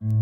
Assalamualaikum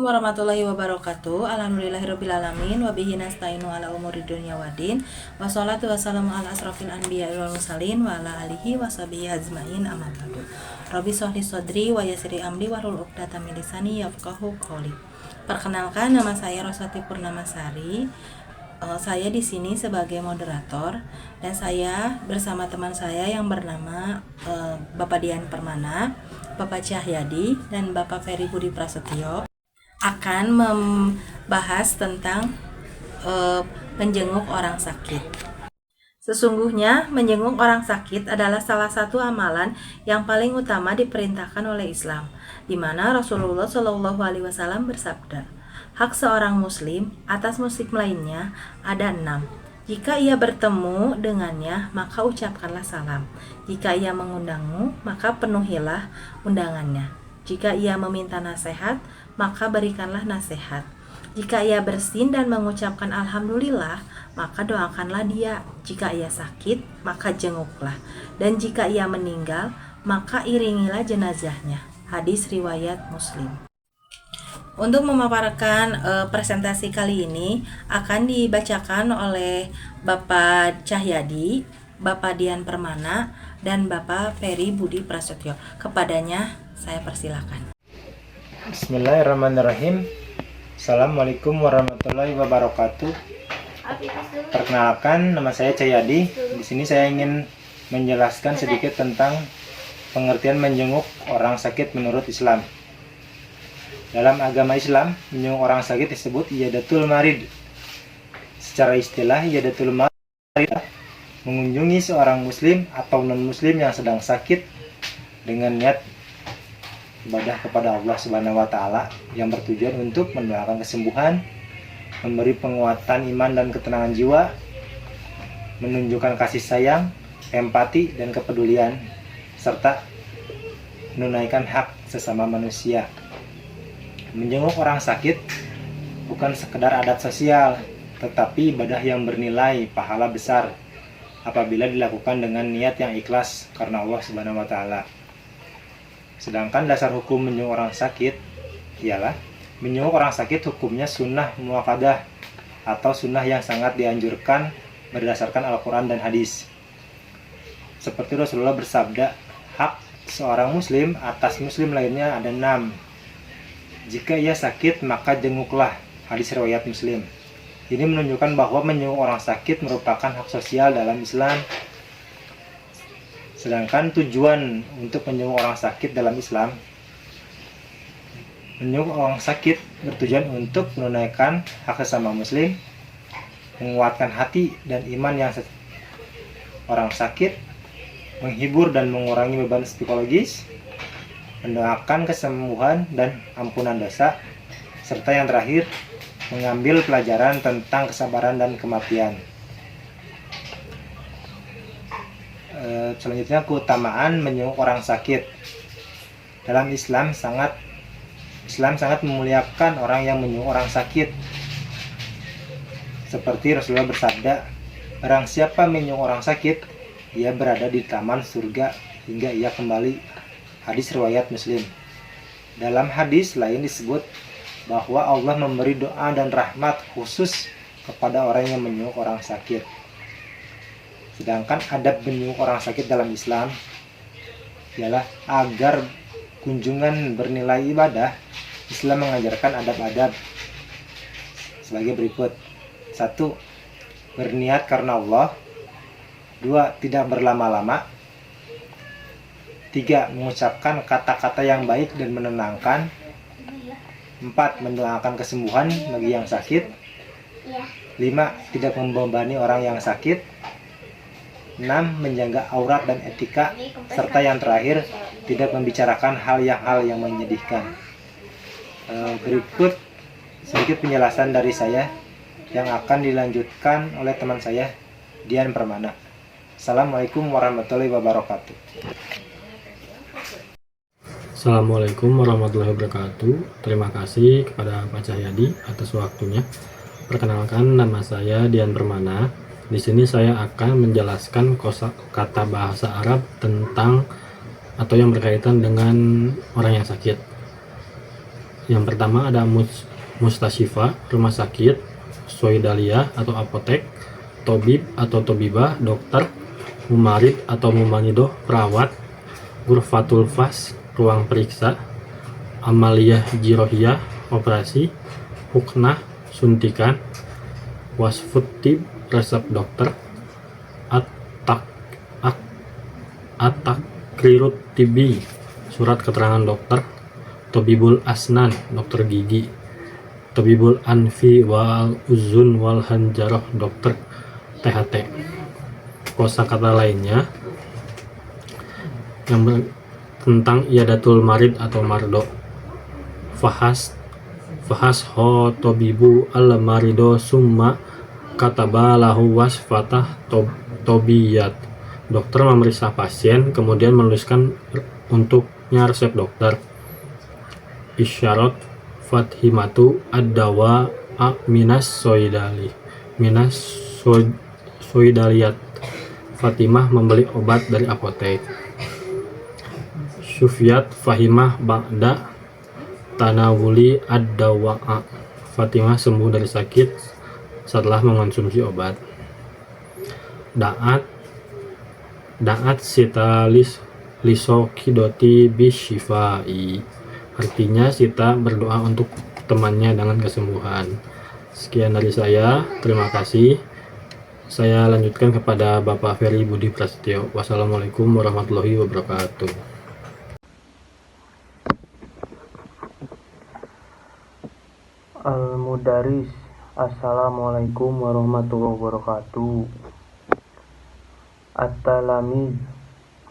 warahmatullahi wabarakatuh. Alhamdulillahirrabbilalamin. Wabihi nasta'inu ala umuri dunya waddin. Wassalatu wassalamu ala asrofil anbiya wal mursalin wa ala alihi washabihi ajmain, amma ba'du. Rabbi shrah li sadri wa yassir amri wahlul 'uqdatam min lisani yafqahu qawli. Perkenalkan, nama saya Roswati Purnamasari. Saya di sini sebagai moderator dan saya bersama teman saya yang bernama Bapak Dian Permana, Bapak Cahyadi, dan Bapak Ferry Budi Prasetyo akan membahas tentang menjenguk orang sakit. Sesungguhnya menjenguk orang sakit adalah salah satu amalan yang paling utama diperintahkan oleh Islam, di mana Rasulullah Shallallahu Alaihi Wasallam bersabda, hak seorang muslim atas muslim lainnya ada 6. Jika ia bertemu dengannya, maka ucapkanlah salam. Jika ia mengundangmu, maka penuhilah undangannya. Jika ia meminta nasihat, maka berikanlah nasihat. Jika ia bersin dan mengucapkan alhamdulillah, maka doakanlah dia. Jika ia sakit, maka jenguklah. Dan jika ia meninggal, maka iringilah jenazahnya. Hadis riwayat Muslim. Untuk memaparkan presentasi kali ini akan dibacakan oleh Bapak Cahyadi, Bapak Dian Permana, dan Bapak Ferry Budi Prasetyo. Kepadanya saya persilakan. Bismillahirrahmanirrahim. Assalamualaikum warahmatullahi wabarakatuh. Perkenalkan, nama saya Cahyadi. Di sini saya ingin menjelaskan sedikit tentang pengertian menjenguk orang sakit menurut Islam. Dalam agama Islam, menjenguk orang sakit disebut iyadatul marid. Secara istilah, iyadatul marid mengunjungi seorang muslim atau non-muslim yang sedang sakit dengan niat ibadah kepada Allah Subhanahu wa taala yang bertujuan untuk mendoakan kesembuhan, memberi penguatan iman dan ketenangan jiwa, menunjukkan kasih sayang, empati dan kepedulian, serta menunaikan hak sesama manusia. Menjenguk orang sakit bukan sekedar adat sosial, tetapi ibadah yang bernilai pahala besar apabila dilakukan dengan niat yang ikhlas karena Allah Subhanahu wa taala. Sedangkan dasar hukum menjenguk orang sakit ialah menjenguk orang sakit hukumnya sunnah muakkadah atau sunnah yang sangat dianjurkan berdasarkan Al-Quran dan hadis. Seperti Rasulullah bersabda, hak seorang muslim atas muslim lainnya ada 6. Jika ia sakit, maka jenguklah. Hadis riwayat Muslim. Ini menunjukkan bahwa menjenguk orang sakit merupakan hak sosial dalam Islam. Sedangkan tujuan untuk menjenguk orang sakit dalam Islam, menjenguk orang sakit bertujuan untuk menunaikan hak sesama muslim, menguatkan hati dan iman yang orang sakit, menghibur dan mengurangi beban psikologis, mendoakan kesembuhan dan ampunan dosa, serta yang terakhir mengambil pelajaran tentang kesabaran dan kematian. Selanjutnya, keutamaan menjenguk orang sakit. Dalam Islam sangat memuliakan orang yang menjenguk orang sakit. Seperti Rasulullah bersabda, barang siapa menjenguk orang sakit, ia berada di taman surga hingga ia kembali. Hadis riwayat Muslim. Dalam hadis lain disebut bahwa Allah memberi doa dan rahmat khusus kepada orang yang menjenguk orang sakit. Sedangkan adab menjenguk orang sakit dalam Islam ialah agar kunjungan bernilai ibadah. Islam mengajarkan adab-adab sebagai berikut. 1. Berniat karena Allah. 2. Tidak berlama-lama. 3. Mengucapkan kata-kata yang baik dan menenangkan. 4. Mendoakan kesembuhan bagi yang sakit. 5. Tidak membebani orang yang sakit. 6. Menjaga aurat dan etika. Serta yang terakhir, tidak membicarakan hal yang menyedihkan. Berikut sedikit penjelasan dari saya yang akan dilanjutkan oleh teman saya, Dian Permana. Assalamualaikum warahmatullahi wabarakatuh. Assalamualaikum warahmatullahi wabarakatuh. Terima kasih kepada Pak Cahyadi atas waktunya. Perkenalkan, nama saya Dian Permana. Di sini saya akan menjelaskan kosakata bahasa Arab tentang atau yang berkaitan dengan orang yang sakit. Yang pertama ada mustasyifa, rumah sakit, soidaliyah atau apotek, tobib atau tobibah, dokter, mumarid atau mumanidoh, perawat, ghurfatul fas, ruang periksa, amaliyah jirohiyah, operasi, huknah, suntikan, wasfut tib, resep dokter, at-tak at-takrirut tibi, surat keterangan dokter, tobibul asnan, dokter gigi, tobibul anfi wal uzun wal hanjaroh, dokter THT. Kosakata lainnya yang tentang iadatul marid atau mardo, fahas ho tobibu al marido summa kataba lahu wasfatah tobiyat, dokter memeriksa pasien kemudian menuliskan untuknya resep dokter. Isyarat fathimatu ad-dawa minas soidaliyat, Fatimah membeli obat dari apotek. Syufiyat Fahimah ba'da tanawuli ad-dawa'a, Fatimah sembuh dari sakit setelah mengonsumsi obat. Da'at sita lisokidoti bisyifai, artinya Sita berdoa untuk temannya dengan kesembuhan. Sekian dari saya, terima kasih. Saya lanjutkan kepada Bapak Ferry Budi Prasetyo. Wassalamualaikum warahmatullahi wabarakatuh. Al-Mudaris. Assalamualaikum warahmatullahi wabarakatuh. At-Talamiz.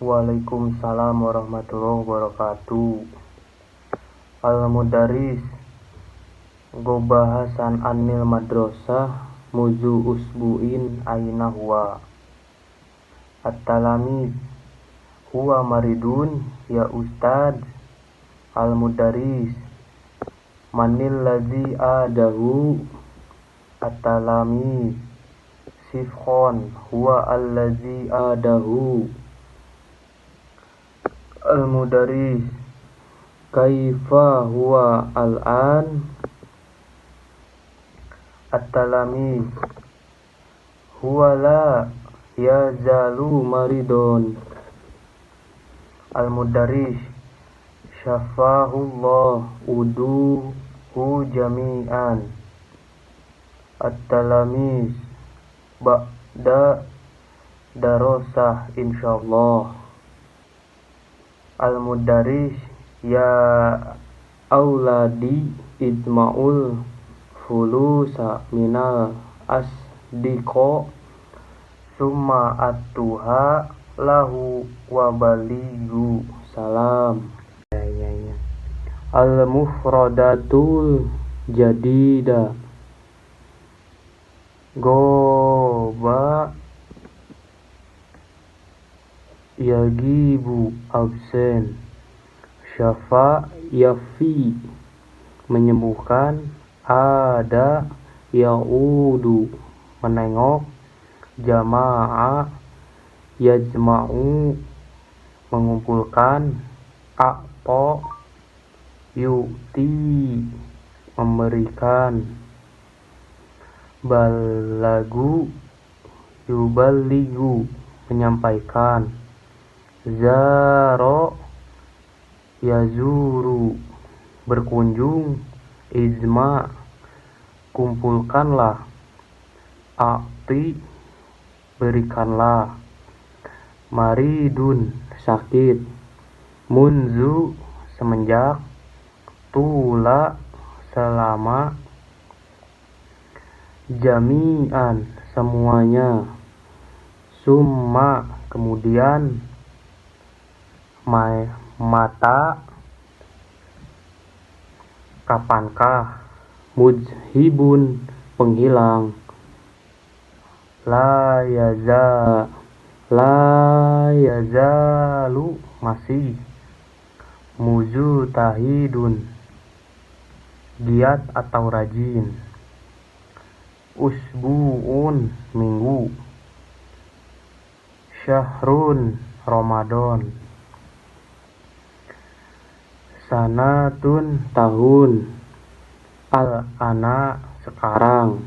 Waalaikumsalam warahmatullahi wabarakatuh. Al-Mudaris. Gobahasan anil madrasah muzu usbu'in aina huwa. At-Talamiz. Huwa maridun ya ustad. Al-Mudaris. Manil ladzi adahu. At-Talamiz. Sifkhon huwa allazi adahu. Al-Mudaris. Kaifa huwa al-an. At-Talamiz. Huwa la yazalu maridon. Al-Mudaris. Syafahullah uduhu jami'an. At-Talamiz. Ba'da darosah insyaallah. Al-Mudaris. Ya auladi idma'ul fulusa minal asdiqo summa atuha lahu wabaligu salam. Al-mufradatul jadida. Goba yagibu absen. Syafa yafi menyembuhkan. Ada yaudu menengok. Jama'a yajma'u mengumpulkan. A'to yu'ti memberikan. Balagu yuballigu menyampaikan. Zaro yazuru berkunjung. Izma kumpulkanlah. A'ti berikanlah. Maridun sakit. Munzu semenjak. Tula selama. Jami'an semuanya. Summa kemudian. Mata kapankah. Muzhibun penghilang. La yazalu masih. Mujtahidun, giat atau rajin. Usbu'un, minggu. Syahrun, Ramadan. Sanatun, tahun. Al-ana, sekarang.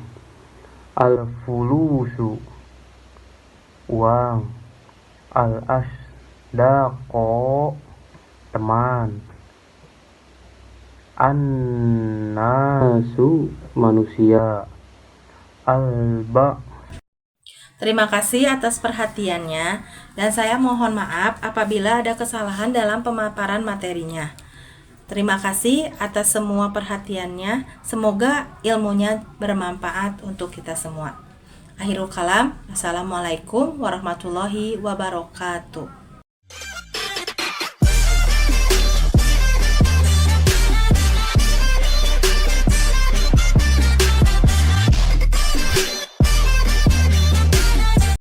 Al-fulusu, uang. Al-asdaqo, teman. An-nasu, manusia. Al-ba. Terima kasih atas perhatiannya, dan saya mohon maaf apabila ada kesalahan dalam pemaparan materinya. Terima kasih atas semua perhatiannya. Semoga ilmunya bermanfaat untuk kita semua. Akhirul kalam, Assalamualaikum warahmatullahi wabarakatuh.